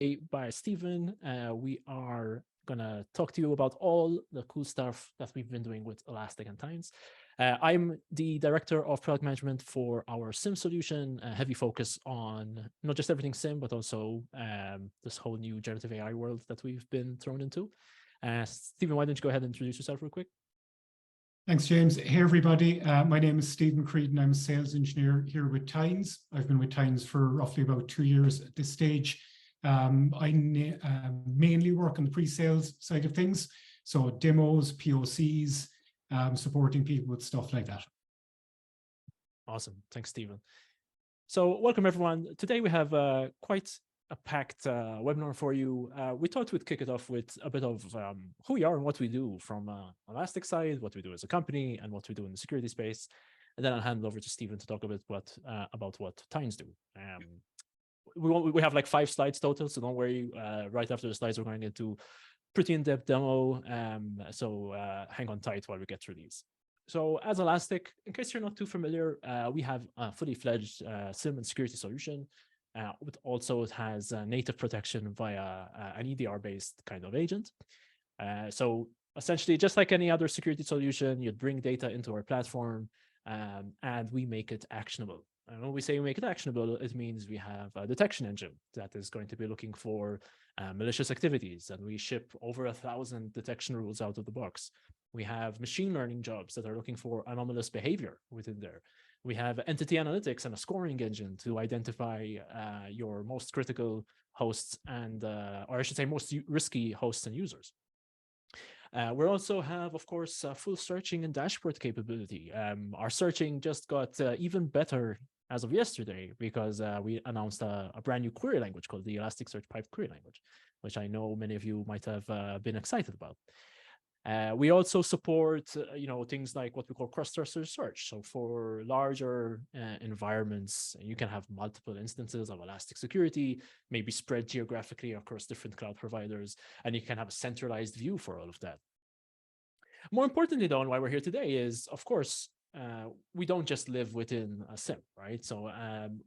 by Stephen. We are gonna talk to you about all the cool stuff that we've been doing with Elastic and Tines. I'm the director of product management for our SIEM solution, a heavy focus on not just everything SIEM, but also this whole new generative AI world that we've been thrown into. Stephen, why don't you go ahead and introduce yourself real quick? Thanks, James. Hey, everybody. My name is Stephen Creed, and I'm a sales engineer here with Tines. I've been with Tines for roughly about 2 years at this stage. I mainly work on the pre-sales side of things, so demos, POCs, supporting people with stuff like that. Awesome. Thanks, Stephen. So welcome, everyone. Today we have quite a packed webinar for you. We thought we'd kick it off with a bit of who we are and what we do from Elastic side, what we do as a company, and what we do in the security space. And then I'll hand it over to Stephen to talk a bit about what Tines do. We have like 5 slides total, so don't worry. Right after the slides, we're going into pretty in-depth demo. So hang on tight while we get through these. So as Elastic, in case you're not too familiar, we have a fully fledged SIEM and security solution. It has native protection via an EDR-based kind of agent. So essentially, just like any other security solution, you'd bring data into our platform, and we make it actionable. And when we say we make it actionable, it means we have a detection engine that is going to be looking for malicious activities, and we ship over 1,000 detection rules out of the box. We have machine learning jobs that are looking for anomalous behavior within there. We have entity analytics and a scoring engine to identify your most critical hosts and, or I should say, most risky hosts and users. We also have, of course, full searching and dashboard capability. Our searching just got even better as of yesterday because we announced a brand new query language called the Elasticsearch Pipe Query Language, which I know many of you might have been excited about. We also support, things like what we call cross-cluster search. So for larger environments, you can have multiple instances of Elastic Security, maybe spread geographically across different cloud providers, and you can have a centralized view for all of that. More importantly, though, and why we're here today is, of course, we don't just live within a SIEM, right? So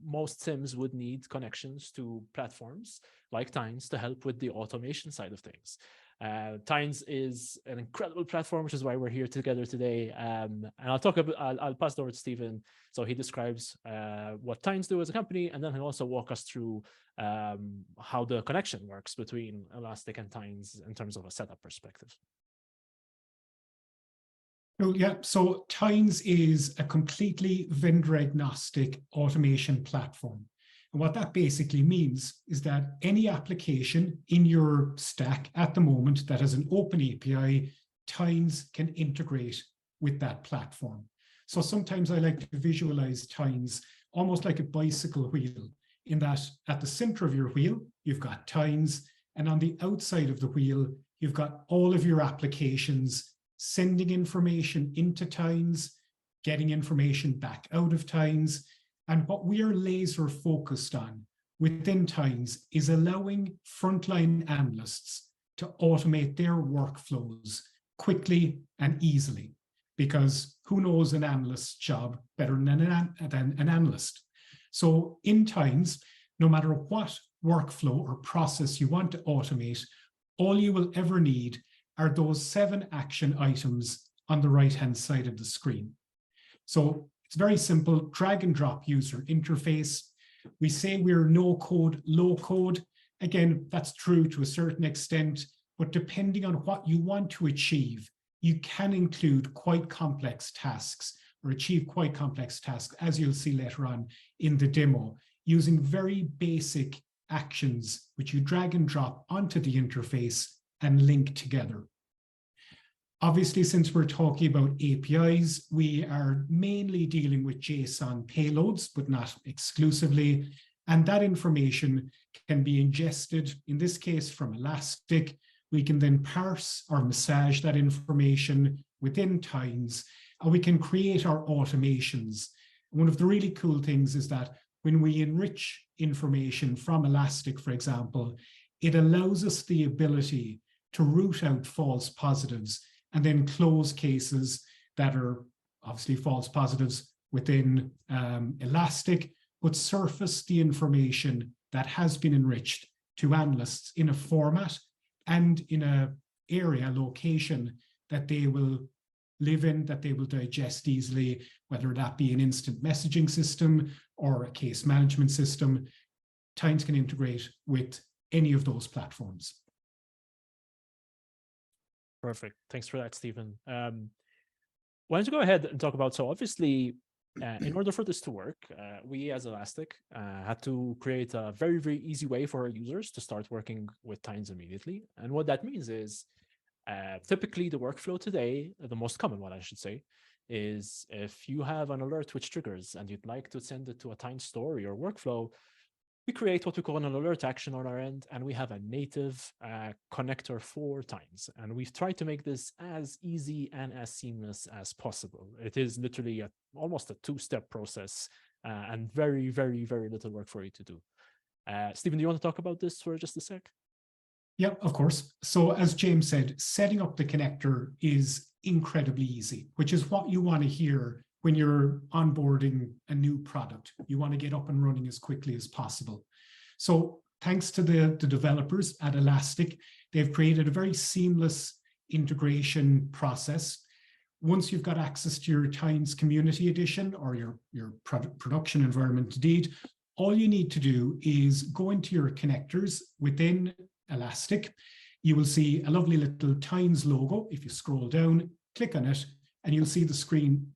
most SIEMs would need connections to platforms like Tines to help with the automation side of things. Tines is an incredible platform, which is why we're here together today. And I'll talk about, I'll pass it over to Stephen. So he describes what Tines do as a company, and then he'll also walk us through how the connection works between Elastic and Tines in terms of a setup perspective. Oh, yeah, so Tines is a completely vendor-agnostic automation platform. And what that basically means is that any application in your stack at the moment that has an open API, Tines can integrate with that platform. So sometimes I like to visualize Tines almost like a bicycle wheel, in that at the center of your wheel, you've got Tines, and on the outside of the wheel, you've got all of your applications sending information into Tines, getting information back out of Tines. And what we are laser focused on within Tines is allowing frontline analysts to automate their workflows quickly and easily, because who knows an analyst's job better than an analyst? So in Tines, no matter what workflow or process you want to automate, all you will ever need are those 7 action items on the right-hand side of the screen. So it's very simple, drag and drop user interface. We say we're no code, low code. Again, that's true to a certain extent, but depending on what you want to achieve, you can include quite complex tasks or achieve quite complex tasks, as you'll see later on in the demo, using very basic actions, which you drag and drop onto the interface and link together. Obviously, since we're talking about APIs, we are mainly dealing with JSON payloads, but not exclusively. And that information can be ingested, in this case, from Elastic. We can then parse or massage that information within Tines, and we can create our automations. And one of the really cool things is that when we enrich information from Elastic, for example, it allows us the ability to root out false positives and then close cases that are obviously false positives within Elastic, but surface the information that has been enriched to analysts in a format and in a area, location that they will live in, that they will digest easily, whether that be an instant messaging system or a case management system. Tines can integrate with any of those platforms. Perfect. Thanks for that, Stephen. Why don't you go ahead and talk about, so obviously, in order for this to work, we as Elastic had to create a very, very easy way for our users to start working with Tines immediately. And what that means is, typically the workflow today, the most common one I should say, is if you have an alert which triggers and you'd like to send it to a Tines story or workflow, we create what we call an alert action on our end, and we have a native connector for Tines. And we've tried to make this as easy and as seamless as possible. It is literally almost a two-step process and very, very, very little work for you to do. Stephen, do you want to talk about this for just a sec? Yeah, of course. So as James said, setting up the connector is incredibly easy, which is what you want to hear when you're onboarding a new product. You want to get up and running as quickly as possible. So thanks to the developers at Elastic, they've created a very seamless integration process. Once you've got access to your Tines Community Edition or your production environment indeed, all you need to do is go into your connectors within Elastic. You will see a lovely little Tines logo. If you scroll down, click on it, and you'll see the screen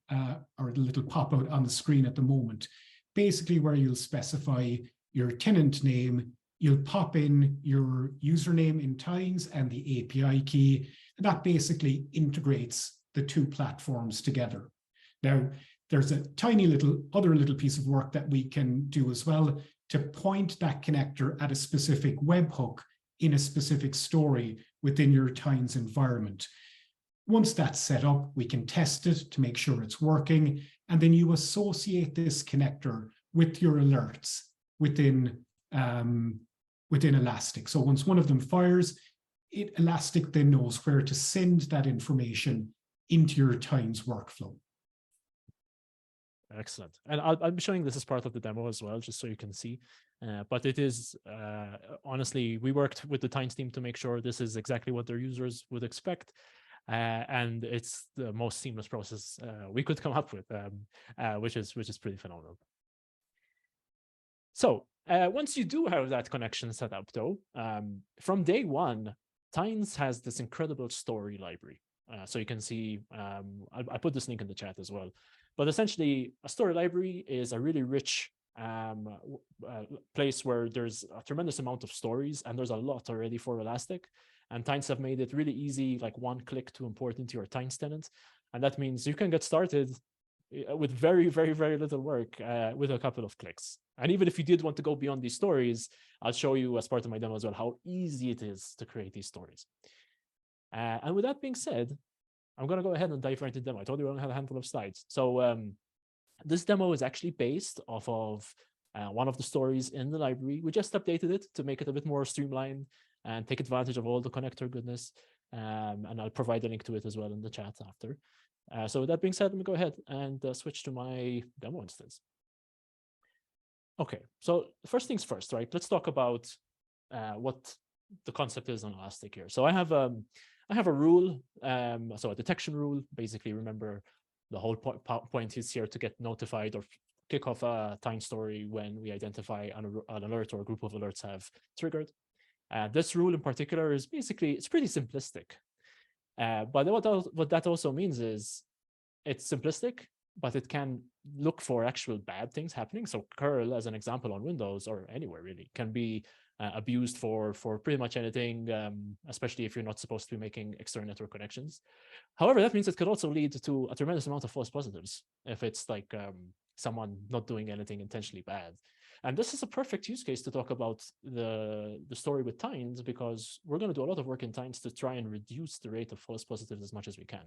or the little pop-out on the screen at the moment, basically where you'll specify your tenant name, you'll pop in your username in Tines and the API key, and that basically integrates the two platforms together. Now, there's a tiny other little piece of work that we can do as well to point that connector at a specific webhook in a specific story within your Tines environment. Once that's set up, we can test it to make sure it's working, and then you associate this connector with your alerts within Elastic. So once one of them fires, Elastic then knows where to send that information into your Tines workflow. Excellent. And I'll be showing this as part of the demo as well, just so you can see. But it is, honestly, we worked with the Tines team to make sure this is exactly what their users would expect. And it's the most seamless process we could come up with, which is pretty phenomenal. So once you do have that connection set up, though, from day one, Tines has this incredible story library. So you can see, I put this link in the chat as well. But essentially, a story library is a really rich place where there's a tremendous amount of stories, and there's a lot already for Elastic. And Tines have made it really easy, like one click to import into your Tines tenant. And that means you can get started with very, very, very little work with a couple of clicks. And even if you did want to go beyond these stories, I'll show you as part of my demo as well how easy it is to create these stories. And with that being said, I'm going to go ahead and dive right into the demo. I told you we only have a handful of slides. So this demo is actually based off of one of the stories in the library. We just updated it to make it a bit more streamlined and take advantage of all the connector goodness. And I'll provide a link to it as well in the chat after. So with that being said, let me go ahead and switch to my demo instance. Okay, so first things first, right? Let's talk about what the concept is on Elastic here. So I have a rule, so a detection rule. Basically, remember the whole point is here to get notified or kick off a Tines story when we identify an alert or a group of alerts have triggered. This rule in particular is basically, it's pretty simplistic. But what that also means is it's simplistic, but it can look for actual bad things happening. So curl, as an example on Windows or anywhere really, can be abused for pretty much anything, especially if you're not supposed to be making external network connections. However, that means it could also lead to a tremendous amount of false positives if it's like someone not doing anything intentionally bad. And this is a perfect use case to talk about the story with Tines, because we're going to do a lot of work in Tines to try and reduce the rate of false positives as much as we can.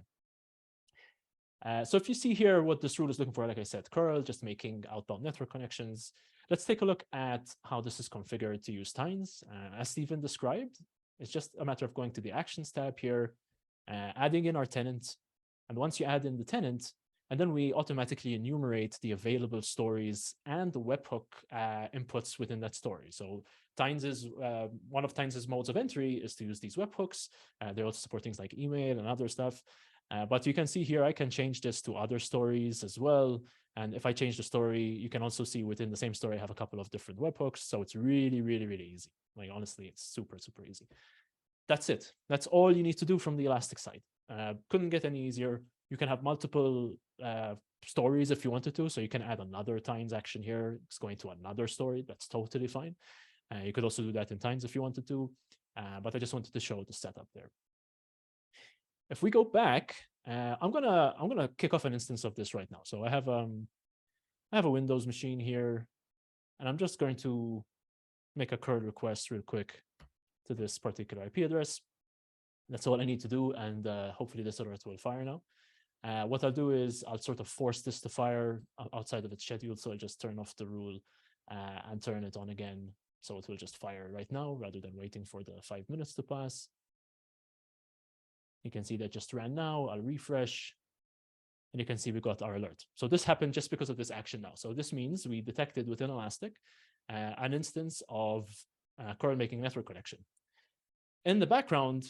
So if you see here what this rule is looking for, like I said, curl, just making outbound network connections. Let's take a look at how this is configured to use Tines. As Stephen described, it's just a matter of going to the Actions tab here, adding in our tenant. And once you add in the tenant, And then we automatically enumerate the available stories and the webhook inputs within that story. So Tines is one of Tines' modes of entry is to use these webhooks. They also support things like email and other stuff. But you can see here, I can change this to other stories as well. And if I change the story, you can also see within the same story, I have a couple of different webhooks. So it's really, really, really easy. Like, honestly, it's super, super easy. That's it. That's all you need to do from the Elastic side. Couldn't get any easier. You can have multiple stories if you wanted to. So you can add another Tines action here. It's going to another story. That's totally fine. You could also do that in Tines if you wanted to. But I just wanted to show the setup there. If we go back, I'm gonna kick off an instance of this right now. So I have a Windows machine here, and I'm just going to make a curl request real quick to this particular IP address. That's all I need to do, and hopefully this alert will fire now. What I'll do is I'll sort of force this to fire outside of its schedule, so I'll just turn off the rule and turn it on again, so it will just fire right now rather than waiting for the 5 minutes to pass. You can see that just ran now. I'll refresh, and you can see we got our alert. So this happened just because of this action now. So this means we detected within Elastic an instance of curl making network connection. In the background,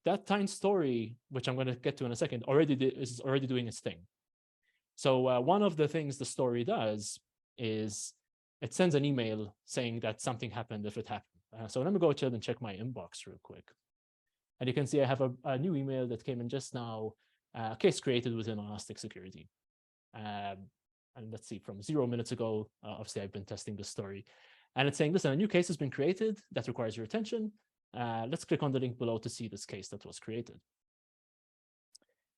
that Tine story, which I'm going to get to in a second, is already doing its thing. So one of the things the story does is it sends an email saying that something happened if it happened. So let me go ahead and check my inbox real quick. And you can see I have a new email that came in just now, a case created within Elastic Security. And let's see, from 0 minutes ago, obviously I've been testing this story. And it's saying, listen, a new case has been created that requires your attention. Let's click on the link below to see this case that was created.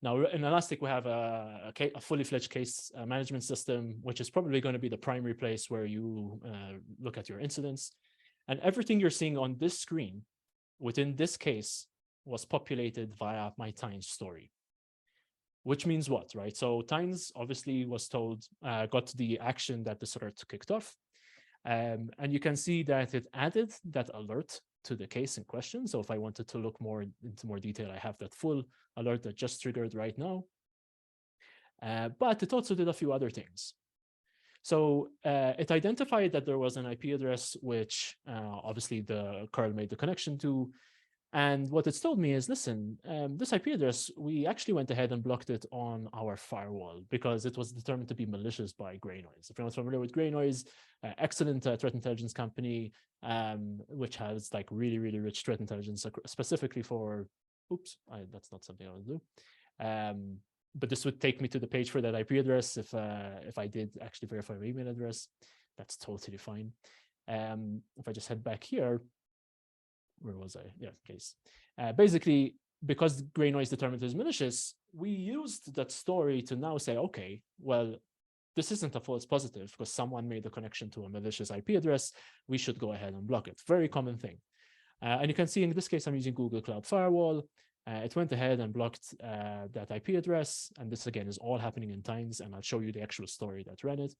Now, in Elastic, we have a fully fledged case management system, which is probably going to be the primary place where you look at your incidents. And everything you're seeing on this screen within this case was populated via my Tines story. Which means what, right? So Tines obviously was told, got the action that the alert kicked off. And you can see that it added that alert to the case in question. So if I wanted to look into more detail, I have that full alert that just triggered right now. But it also did a few other things. So it identified that there was an IP address, which obviously the curl made the connection to. And what it's told me is, listen, this IP address, we actually went ahead and blocked it on our firewall because it was determined to be malicious by Grey Noise. If anyone's familiar with Grey Noise, excellent threat intelligence company, which has like really, really rich threat intelligence, specifically for, that's not something I want to do. But this would take me to the page for that IP address if I did actually verify my email address. That's totally fine. If I just head back here, where was I? Yeah, case. Basically, because Grey Noise determined it is malicious, we used that story to now say, okay, well, this isn't a false positive because someone made a connection to a malicious IP address. We should go ahead and block it. Very common thing. And you can see in this case, I'm using Google Cloud Firewall. It went ahead and blocked that IP address. And this, again, is all happening in Tines. And I'll show you the actual story that ran it.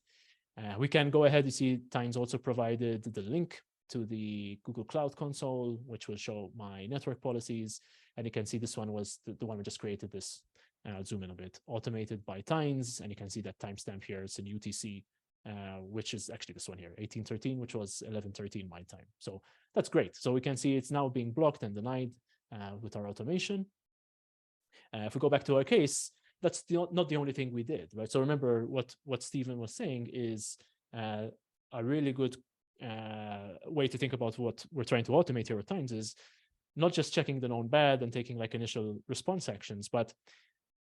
We can go ahead. You see, Tines also provided the link to the Google Cloud Console, which will show my network policies. And you can see this one was the one we just created this, and I'll zoom in a bit, automated by Tines. And you can see that timestamp here, it's in UTC, which is actually this one here, 1813, which was 1113 my time. So that's great. So we can see it's now being blocked and denied with our automation. If we go back to our case, that's not the only thing we did, right? So remember what Stephen was saying is a really good way to think about what we're trying to automate here at Tines is not just checking the known bad and taking like initial response actions, but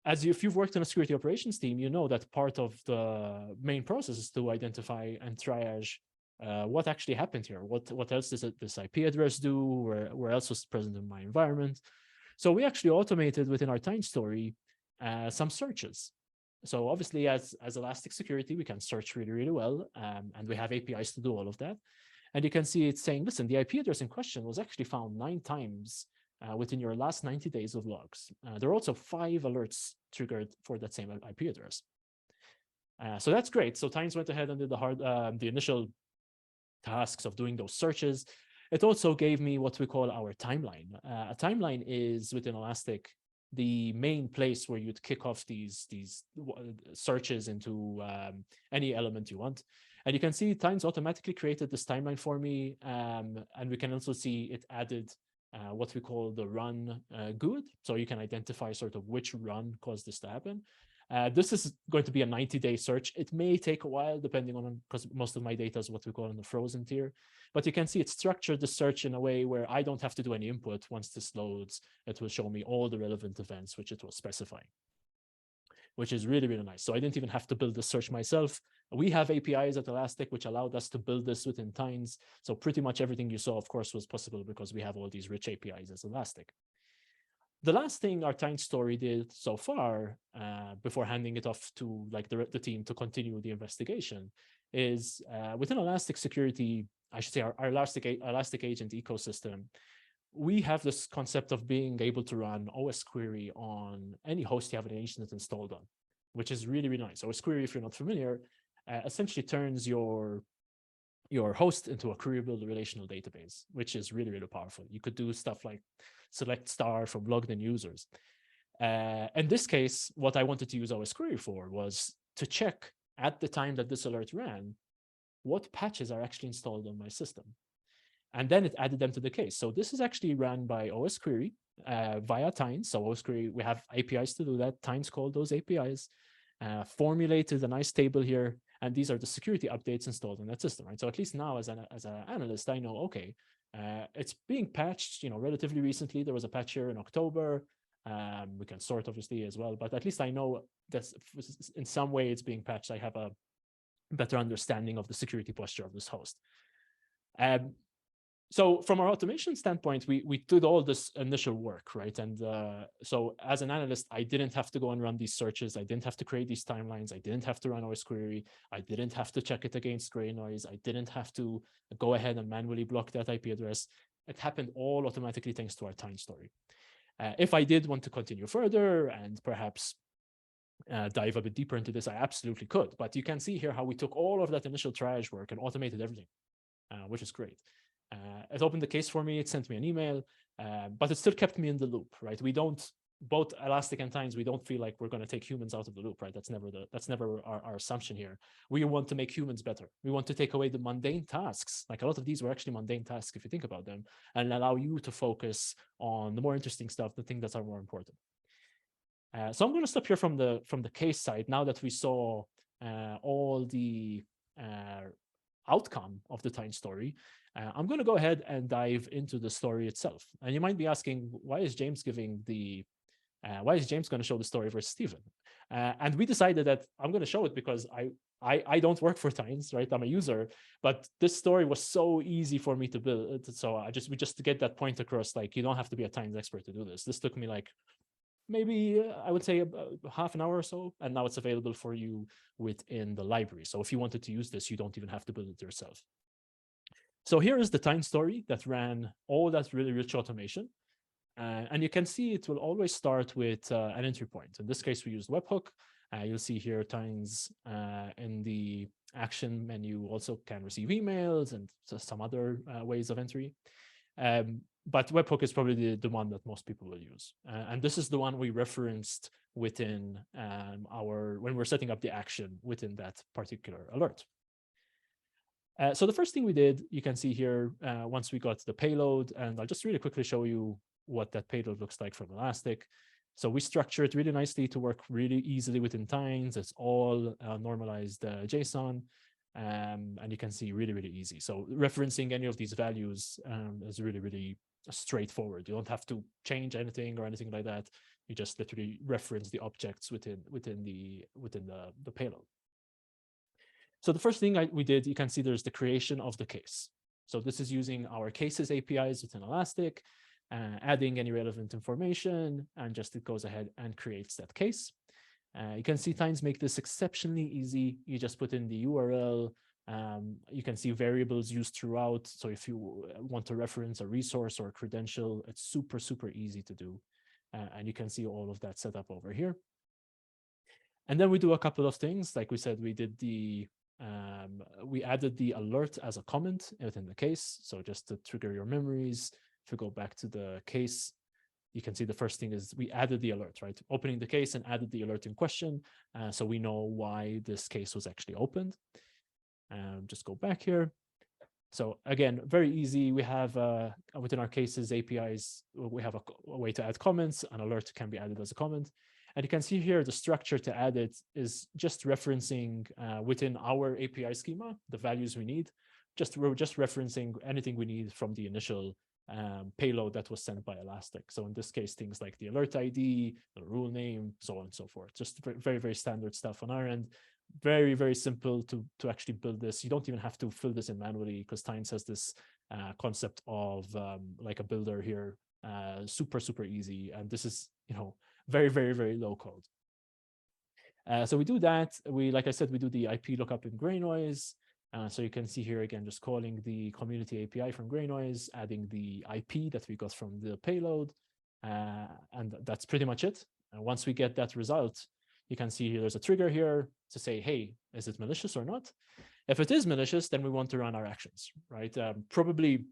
if you've worked in a security operations team, you know that part of the main process is to identify and triage what actually happened here. What else does this IP address do? Where else was present in my environment? So we actually automated within our Tines story some searches. So obviously, as Elastic Security, we can search really, really well, and we have APIs to do all of that. And you can see it's saying, listen, the IP address in question was actually found 9 times within your last 90 days of logs. There are also 5 alerts triggered for that same IP address. So that's great. So Tines went ahead and did the initial tasks of doing those searches. It also gave me what we call our timeline. A timeline is within Elastic the main place where you'd kick off these searches into any element you want. And you can see Tines automatically created this timeline for me. And we can also see it added what we call the run GUID. So you can identify sort of which run caused this to happen. This is going to be a 90-day search. It may take a while depending on, because most of my data is what we call in the frozen tier. But you can see it structured the search in a way where I don't have to do any input. Once this loads, it will show me all the relevant events which it was specifying, which is really, really nice. So I didn't even have to build the search myself. We have APIs at Elastic, which allowed us to build this within Tines. So pretty much everything you saw, of course, was possible because we have all these rich APIs as Elastic. The last thing our Tines story did so far, before handing it off to like the team to continue the investigation, is within Elastic Security, I should say our Elastic Agent ecosystem, we have this concept of being able to run OSquery on any host you have an agent installed on, which is really, really nice. OSquery, if you're not familiar, essentially turns your host into a queryable relational database, which is really, really powerful. You could do stuff like select star from logged in users. In this case, what I wanted to use OSquery for was to check at the time that this alert ran, what patches are actually installed on my system. And then it added them to the case. So this is actually run by OSquery via Tines. So OSquery, we have APIs to do that. Tines called those APIs, formulated a nice table here. And these are the security updates installed in that system, right? So at least now as an analyst, I know, okay, it's being patched, relatively recently. There was a patch here in October. We can sort obviously as well, but at least I know that in some way it's being patched. I have a better understanding of the security posture of this host. So from our automation standpoint, we did all this initial work, right? And so as an analyst, I didn't have to go and run these searches. I didn't have to create these timelines. I didn't have to run OSquery. I didn't have to check it against gray noise. I didn't have to go ahead and manually block that IP address. It happened all automatically thanks to our Tines story. If I did want to continue further and perhaps dive a bit deeper into this, I absolutely could. But you can see here how we took all of that initial triage work and automated everything, which is great. It opened the case for me. It sent me an email, but it still kept me in the loop, right? We don't, both Elastic and Tines, we don't feel like we're going to take humans out of the loop, right? That's never our assumption here. We want to make humans better. We want to take away the mundane tasks. Like a lot of these were actually mundane tasks if you think about them, and allow you to focus on the more interesting stuff, the things that are more important. So I'm going to stop here from the case side now that we saw all the outcome of the Tines story. I'm going to go ahead and dive into the story itself. And you might be asking, why is James going to show the story versus Stephen? And we decided that I'm going to show it because I don't work for Tines, right? I'm a user, but this story was so easy for me to build. So we just to get that point across, like you don't have to be a Tines expert to do this. This took me like maybe I would say about half an hour or so, and now it's available for you within the library. So if you wanted to use this, you don't even have to build it yourself. So here is the Tines story that ran all that really rich automation. And you can see it will always start with an entry point. In this case, we used webhook. You'll see here Tines in the action menu also can receive emails and some other ways of entry. But webhook is probably the one that most people will use. And this is the one we referenced within when we're setting up the action within that particular alert. So the first thing we did, you can see here, once we got the payload, and I'll just really quickly show you what that payload looks like from Elastic. So we structure it really nicely to work really easily within Tines. It's all normalized JSON. And you can see really, really easy. So referencing any of these values is really, really straightforward. You don't have to change anything or anything like that. You just literally reference the objects within the payload. So the first thing we did, you can see there's the creation of the case. So this is using our cases APIs within Elastic, adding any relevant information, and just it goes ahead and creates that case. You can see Tines make this exceptionally easy. You just put in the URL. You can see variables used throughout. So if you want to reference a resource or a credential, it's super, super easy to do. And you can see all of that set up over here. And then we do a couple of things. Like we said, we did we added the alert as a comment within the case. So just to trigger your memories, if we go back to the case, you can see the first thing is we added the alert, right? Opening the case and added the alert in question. So we know why this case was actually opened. Just go back here. So again, very easy. We have within our cases APIs, we have a way to add comments. An alert can be added as a comment. And you can see here the structure to add it is just referencing within our API schema, the values we need. We're just referencing anything we need from the initial payload that was sent by Elastic. So in this case, things like the alert ID, the rule name, so on and so forth. Just very, very standard stuff on our end. Very, very simple to actually build this. You don't even have to fill this in manually because Tynes has this concept of like a builder here. Super, super easy. And this is, very, very, very low code. So we do that. Like I said, we do the IP lookup in gray noise. So you can see here again, just calling the community API from gray noise, adding the IP that we got from the payload. And that's pretty much it. And once we get that result, you can see here, there's a trigger here to say, hey, is it malicious or not? If it is malicious, then we want to run our actions, right? Probably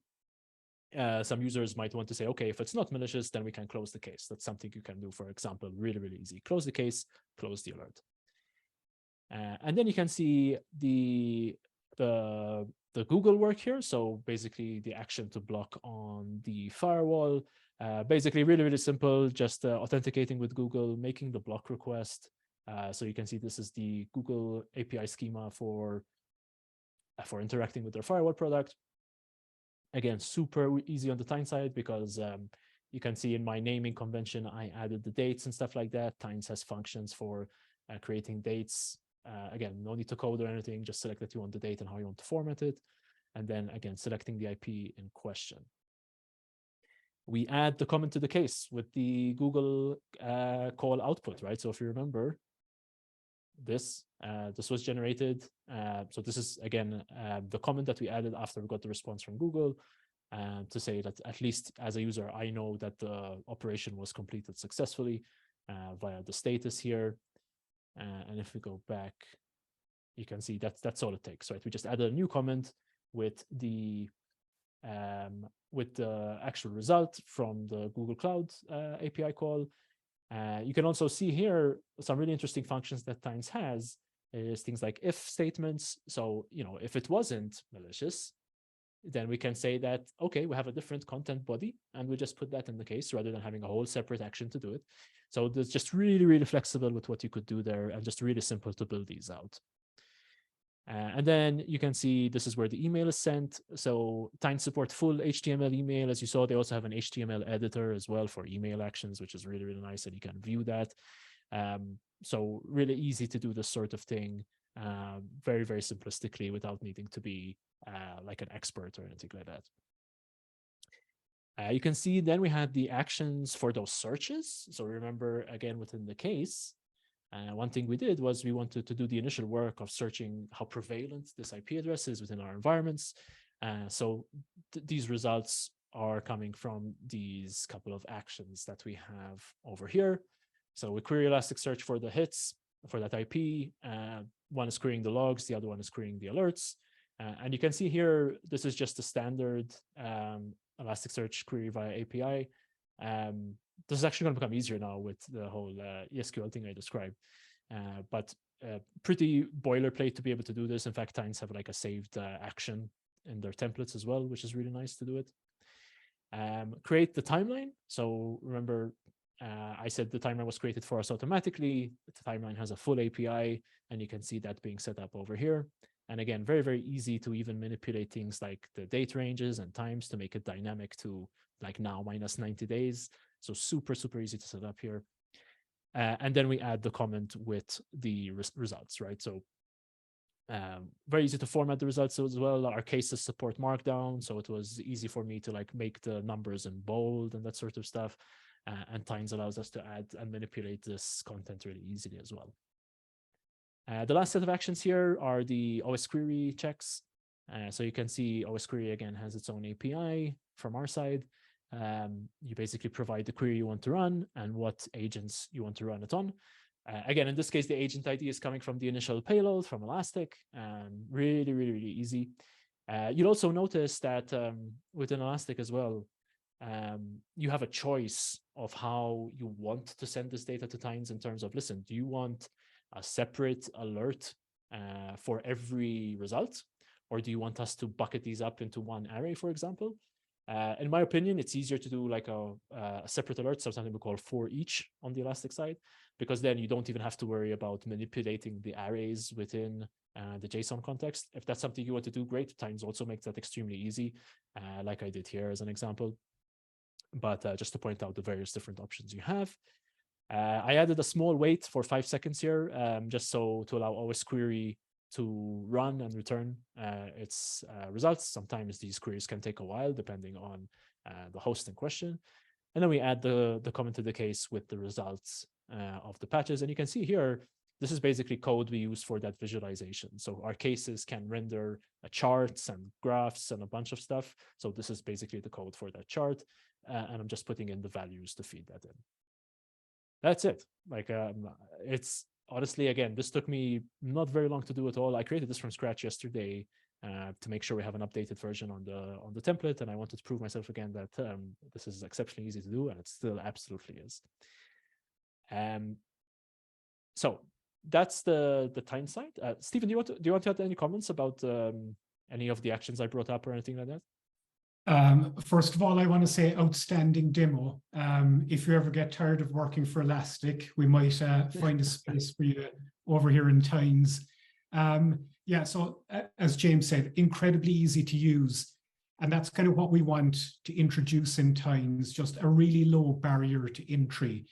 some users might want to say, okay, if it's not malicious, then we can close the case. That's something you can do, for example, really, really easy. Close the case, close the alert. And then you can see the Google work here. So basically the action to block on the firewall, basically really, really simple, just authenticating with Google, making the block request. So you can see this is the Google API schema for interacting with their firewall product. Again, super easy on the Tynes side because you can see in my naming convention, I added the dates and stuff like that. Tynes has functions for creating dates. Again, no need to code or anything, just select that you want the date and how you want to format it. And then again, selecting the IP in question. We add the comment to the case with the Google call output, right? So if you remember, this was generated. So this is, again, the comment that we added after we got the response from Google to say that at least as a user, I know that the operation was completed successfully via the status here. And if we go back, you can see that's all it takes, right? We just added a new comment with the actual result from the Google Cloud API call. You can also see here some really interesting functions that Tynes has is things like if statements. So, if it wasn't malicious, then we can say that, okay, we have a different content body and we just put that in the case rather than having a whole separate action to do it. So it's just really, really flexible with what you could do there and just really simple to build these out. And then you can see this is where the email is sent. So Tynes support full HTML email. As you saw, they also have an HTML editor as well for email actions, which is really, really nice, and you can view that. So really easy to do this sort of thing very, very simplistically without needing to be like an expert or anything like that. You can see then we had the actions for those searches. So remember, again, within the case, one thing we did was we wanted to do the initial work of searching how prevalent this IP address is within our environments. So these results are coming from these couple of actions that we have over here. So we query Elasticsearch for the hits for that IP. One is querying the logs, the other one is querying the alerts. And you can see here, this is just a standard Elasticsearch query via API. This is actually going to become easier now with the whole ESQL thing I described, but pretty boilerplate to be able to do this. In fact, Tynes have like a saved action in their templates as well, which is really nice to do it. Create the timeline. So remember, I said the timeline was created for us automatically. The timeline has a full API, and you can see that being set up over here. And again, very, very easy to even manipulate things like the date ranges and times to make it dynamic to like now minus 90 days. So super, super easy to set up here. And then we add the comment with the results, right? So very easy to format the results as well. Our cases support Markdown, so it was easy for me to like make the numbers in bold and that sort of stuff. And Tynes allows us to add and manipulate this content really easily as well. The last set of actions here are the OSquery checks. So you can see OSquery again has its own API from our side. You basically provide the query you want to run and what agents you want to run it on. Again, in this case, the agent ID is coming from the initial payload from Elastic. Really, really, really easy. You'll also notice that within Elastic as well, you have a choice of how you want to send this data to Tines in terms of, listen, do you want a separate alert for every result? Or do you want us to bucket these up into one array, for example? In my opinion, it's easier to do like a separate alert, so something we call for each on the Elastic side, because then you don't even have to worry about manipulating the arrays within the JSON context. If that's something you want to do, great. Tines also makes that extremely easy, like I did here as an example. But just to point out the various different options you have. I added a small wait for 5 seconds here, just so to allow OSquery to run and return its results. Sometimes these queries can take a while depending on the host in question. And then we add the comment to the case with the results of the patches. And you can see here, this is basically code we use for that visualization. So our cases can render charts and graphs and a bunch of stuff. So this is basically the code for that chart. And I'm just putting in the values to feed that in. That's it. Like it's honestly, again, this took me not very long to do at all. I created this from scratch yesterday to make sure we have an updated version on the template, and I wanted to prove myself again that this is exceptionally easy to do, and it still absolutely is. So that's the time side. Stephen, do you want to add any comments about any of the actions I brought up or anything like that? First of all, I want to say outstanding demo. If you ever get tired of working for Elastic, we might find a space for you over here in Tines. Yeah, so as James said, incredibly easy to use. And that's kind of what we want to introduce in Tines, just a really low barrier to entry.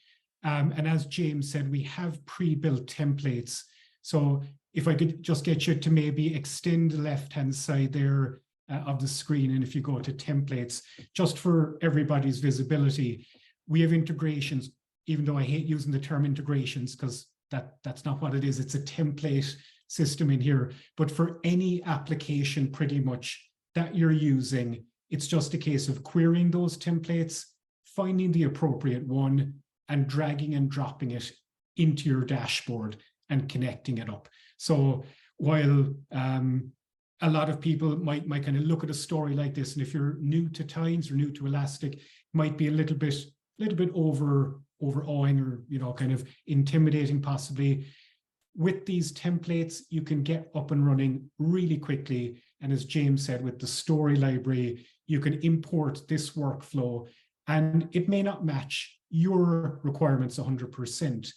And as James said, we have pre-built templates. So if I could just get you to maybe extend the left-hand side there of the screen, and if you go to templates, just for everybody's visibility, we have integrations, even though I hate using the term integrations because that's not what it is. It's a template system in here. But for any application pretty much that you're using, it's just a case of querying those templates, finding the appropriate one, and dragging and dropping it into your dashboard and connecting it up. So while a lot of people might kind of look at a story like this, and if you're new to Tines or new to Elastic, it might be a little bit overawing or kind of intimidating possibly. With these templates, you can get up and running really quickly. And as James said, with the story library, you can import this workflow, and it may not match your requirements 100%,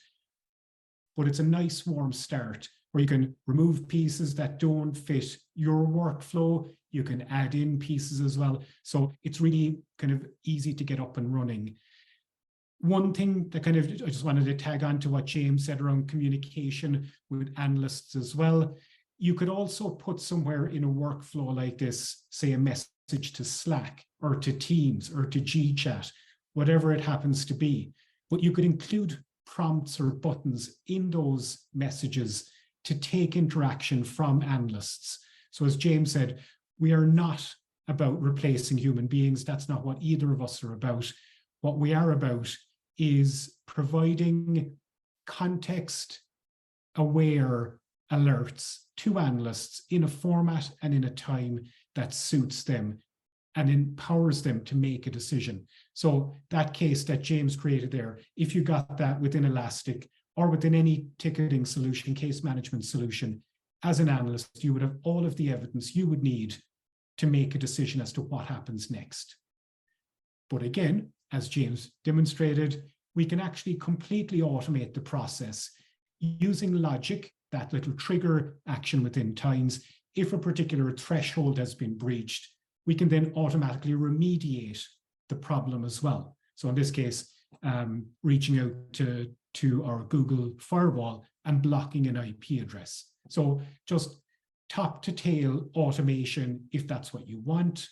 but it's a nice warm start where you can remove pieces that don't fit your workflow. You can add in pieces as well. So it's really kind of easy to get up and running. One thing that I just wanted to tag on to what James said around communication with analysts as well. You could also put somewhere in a workflow like this, say a message to Slack or to Teams or to GChat, whatever it happens to be. But you could include prompts or buttons in those messages to take interaction from analysts. So as James said, we are not about replacing human beings. That's not what either of us are about. What we are about is providing context-aware alerts to analysts in a format and in a time that suits them and empowers them to make a decision. So that case that James created there, if you got that within Elastic or within any ticketing solution, case management solution, as an analyst, you would have all of the evidence you would need to make a decision as to what happens next. But again, as James demonstrated, we can actually completely automate the process using logic, that little trigger action within Tines. If a particular threshold has been breached, we can then automatically remediate the problem as well. So in this case, reaching out to our Google firewall and blocking an IP address. So just top to tail automation if that's what you want.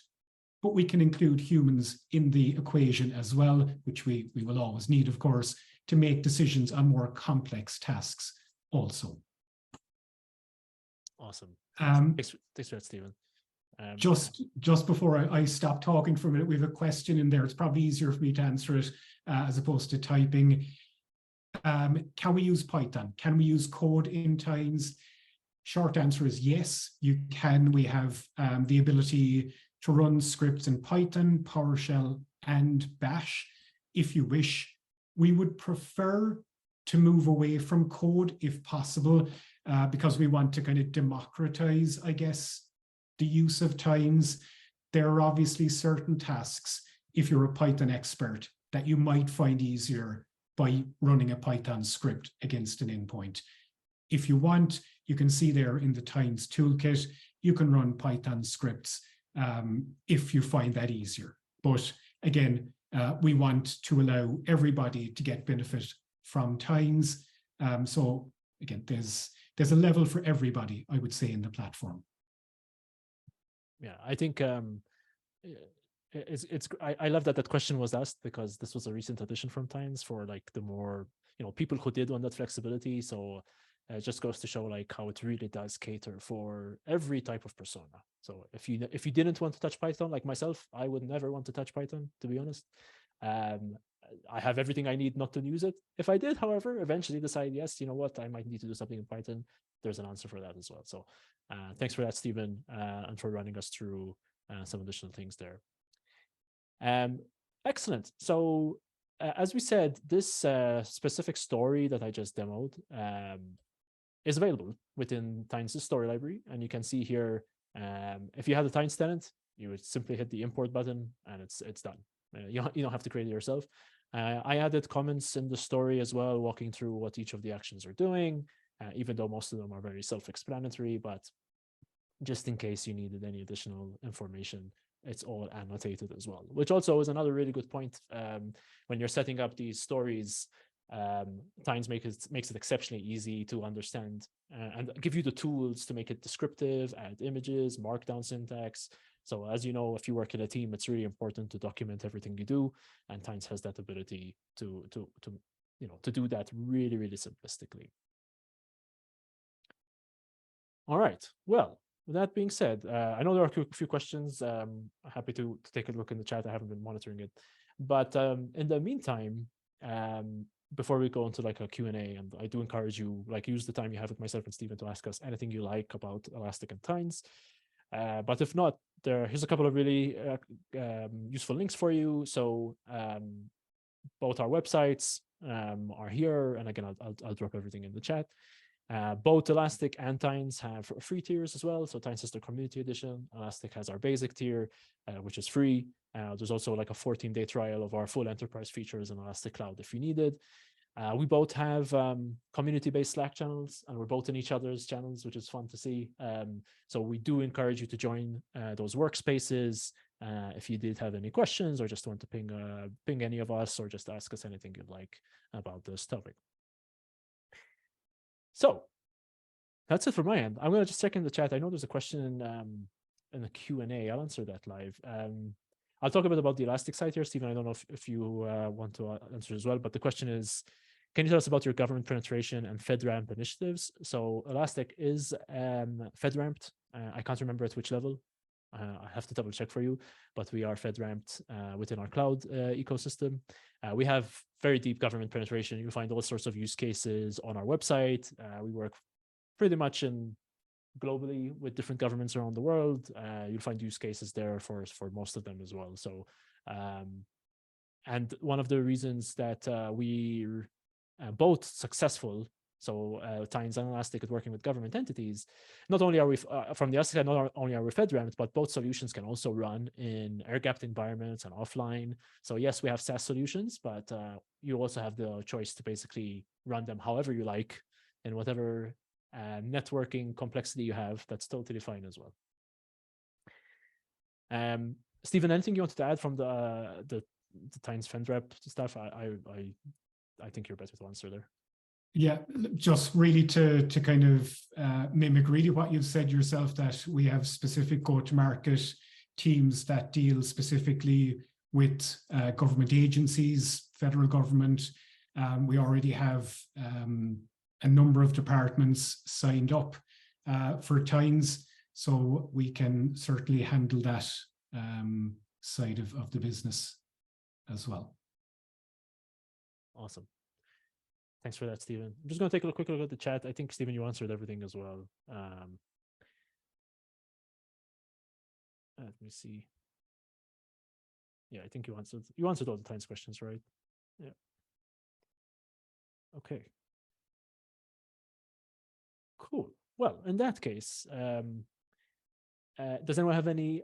But we can include humans in the equation as well, which we will always need, of course, to make decisions on more complex tasks also. Awesome. Thanks for that, Stephen. Just before I stop talking for a minute, we have a question in there. It's probably easier for me to answer it as opposed to typing. Can we use Python? Can we use code in Tines? Short answer is yes, you can. We have the ability to run scripts in Python, PowerShell, and Bash, if you wish. We would prefer to move away from code if possible, because we want to kind of democratize, I guess, the use of Tines. There are obviously certain tasks, if you're a Python expert, that you might find easier by running a Python script against an endpoint. If you want, you can see there in the Tines toolkit, you can run Python scripts if you find that easier. But again, we want to allow everybody to get benefit from Tines. So again, there's a level for everybody, I would say, in the platform. Yeah, I think I love that question was asked, because this was a recent addition from Tines for like the more, people who did want that flexibility. So it just goes to show like how it really does cater for every type of persona. So if you didn't want to touch Python, like myself, I would never want to touch Python, to be honest. I have everything I need not to use it. If I did, however, eventually decide, yes, you know what, I might need to do something in Python, there's an answer for that as well. So thanks for that, Stephen, and for running us through some additional things there. Excellent. So as we said, this specific story that I just demoed is available within Tines' story library. And you can see here, if you had a Tines tenant, you would simply hit the import button and it's done. You don't have to create it yourself. I added comments in the story as well, walking through what each of the actions are doing, even though most of them are very self-explanatory, but just in case you needed any additional information, it's all annotated as well, which also is another really good point. When you're setting up these stories, Tines makes it exceptionally easy to understand and give you the tools to make it descriptive, add images, markdown syntax. So as you know, if you work in a team, it's really important to document everything you do, and Tines has that ability to do that really, really simplistically. All right. Well, with that being said, I know there are a few questions. I'm happy to take a look in the chat. I haven't been monitoring it, but in the meantime, before we go into like a Q&A, and I do encourage you, like, use the time you have with myself and Stephen to ask us anything you like about Elastic and Tines. But if not, here's a couple of really useful links for you. So both our websites are here, and again, I'll drop everything in the chat. Both Elastic and Tines have free tiers as well. So Tines is the community edition. Elastic has our basic tier, which is free. There's also like a 14-day trial of our full enterprise features in Elastic Cloud if you need it. We both have community-based Slack channels, and we're both in each other's channels, which is fun to see. So we do encourage you to join those workspaces if you did have any questions or just want to ping any of us, or just ask us anything you'd like about this topic. So that's it from my end. I'm going to just check in the chat. I know there's a question in the Q&A. I'll answer that live. I'll talk a bit about the Elastic side here. Stephen, I don't know if you want to answer as well, but the question is, can you tell us about your government penetration and FedRAMP initiatives? So Elastic is FedRAMPed. I can't remember at which level. I have to double check for you, but we are FedRAMPed within our cloud ecosystem. We have very deep government penetration. You'll find all sorts of use cases on our website. We work pretty much globally with different governments around the world. You'll find use cases there for most of them as well. So, and one of the reasons that we're both successful, so Tines and Elastic at working with government entities, not only are we from the Elastic side, not only are we FedRAMPed, but both solutions can also run in air-gapped environments and offline. So yes, we have SaaS solutions, but you also have the choice to basically run them however you like in whatever networking complexity you have. That's totally fine as well. Stephen, anything you wanted to add from the Tines FedRAMP stuff? I think you're better to answer there. Yeah, just really to kind of mimic really what you've said yourself, that we have specific go-to-market teams that deal specifically with government agencies, federal government. We already have a number of departments signed up for Tines, so we can certainly handle that side of the business as well. Awesome. Thanks for that, Stephen. I'm just going to take a quick look at the chat. I think, Stephen, you answered everything as well. Let me see. Yeah, I think you answered all the Tynes questions, right? Yeah. Okay. Cool. Well, in that case, does anyone have any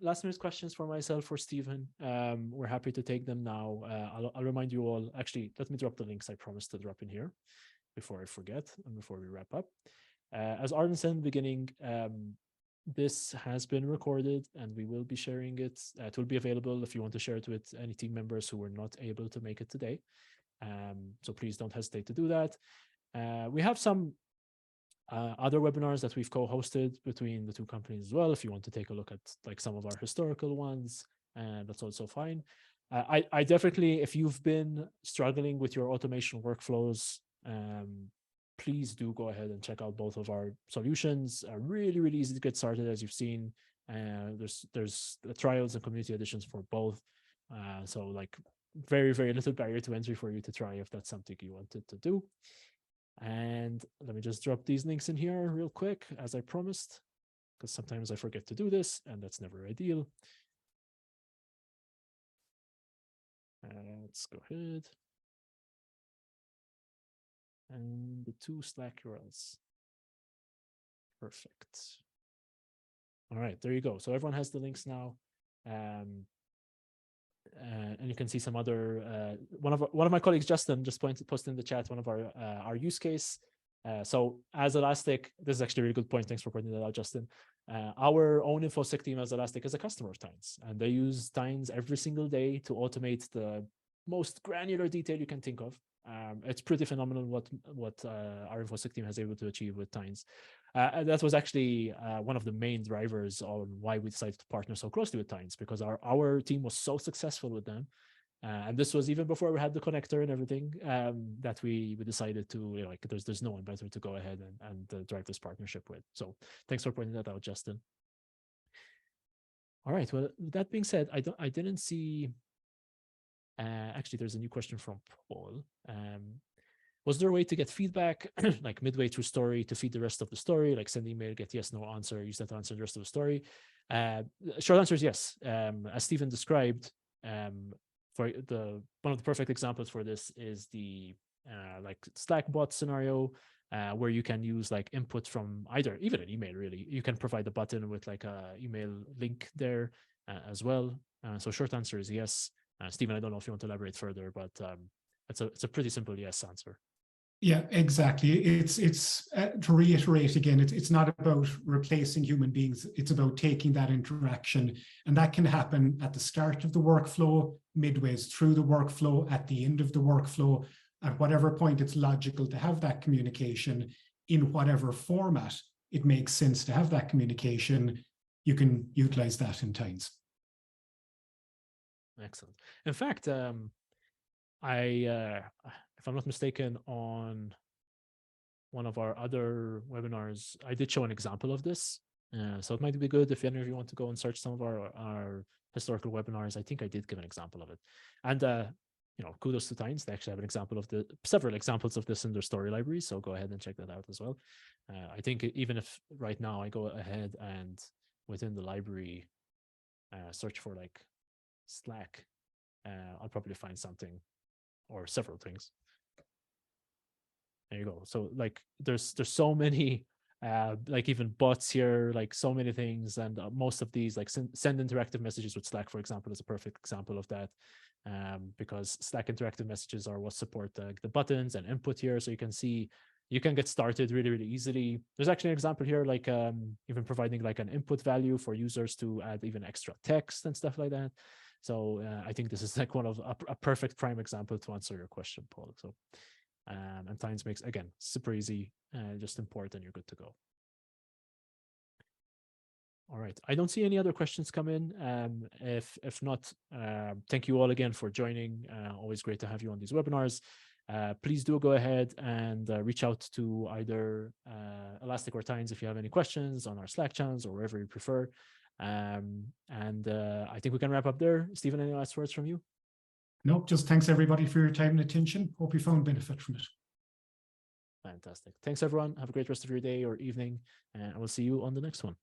last minute questions for myself or Stephen? We're happy to take them now. I'll remind you all. Actually, let me drop the links I promised to drop in here before I forget and before we wrap up. As Arden said in the beginning, this has been recorded and we will be sharing it. It will be available if you want to share it with any team members who were not able to make it today. So please don't hesitate to do that. We have some other webinars that we've co-hosted between the two companies as well. If you want to take a look at like some of our historical ones, that's also fine. I definitely, if you've been struggling with your automation workflows, please do go ahead and check out both of our solutions. Really, really easy to get started, as you've seen. There's the trials and community editions for both. So like very, very little barrier to entry for you to try if that's something you wanted to do. And let me just drop these links in here real quick, as I promised, because sometimes I forget to do this, and that's never ideal. Let's go ahead. And the 2 Slack URLs. Perfect. All right, there you go. So everyone has the links now. And you can see some other, one of my colleagues, Justin, just posted in the chat one of our use case. So as Elastic, this is actually a really good point. Thanks for pointing that out, Justin. Our own InfoSec team as Elastic is a customer of Tynes, and they use Tynes every single day to automate the most granular detail you can think of. It's pretty phenomenal what our InfoSec team has able to achieve with Tynes. That was actually one of the main drivers on why we decided to partner so closely with Tynes, because our team was so successful with them. And this was even before we had the connector and everything, that we decided to, you know, like there's no one better to go ahead and drive this partnership with. So thanks for pointing that out, Justin. All right. Well, that being said, I didn't see. Actually, there's a new question from Paul. Was there a way to get feedback like midway through story to feed the rest of the story, like send email, get yes, no answer, use that to answer the rest of the story? Short answer is yes. As Stephen described, for one of the perfect examples for this is the like Slack bot scenario, where you can use like input from even an email, really. You can provide a button with like a email link there as well. So short answer is yes. Stephen, I don't know if you want to elaborate further, but it's a pretty simple yes answer. Yeah, exactly. It's to reiterate again, it's not about replacing human beings. It's about taking that interaction, and that can happen at the start of the workflow, midways through the workflow, at the end of the workflow, at whatever point it's logical to have that communication in whatever format it makes sense to have that communication. You can utilize that in Tynes. Excellent. In fact, if I'm not mistaken, on one of our other webinars, I did show an example of this. So it might be good if any of you want to go and search some of our historical webinars. I think I did give an example of it. And, you know, kudos to Tynes. They actually have an example of several examples of this in their story library. So go ahead and check that out as well. I think even if right now I go ahead and within the library, search for like Slack, I'll probably find something or several things. There you go. So like there's so many like even bots here, like so many things, and most of these like send interactive messages with Slack, for example, is a perfect example of that, because Slack interactive messages are what support the buttons and input here. So you can see you can get started really, really easily. There's actually an example here, like even providing like an input value for users to add even extra text and stuff like that. So I think this is like one of a perfect prime example to answer your question, Paul. So and Tynes makes, again, super easy, just import and you're good to go. All right, I don't see any other questions come in. If not, thank you all again for joining. Always great to have you on these webinars. Please do go ahead and reach out to either Elastic or Tynes if you have any questions on our Slack channels or wherever you prefer. And I think we can wrap up there. Stephen, any last words from you? No, just thanks everybody for your time and attention. Hope you found benefit from it. Fantastic. Thanks, everyone. Have a great rest of your day or evening, and I will see you on the next one.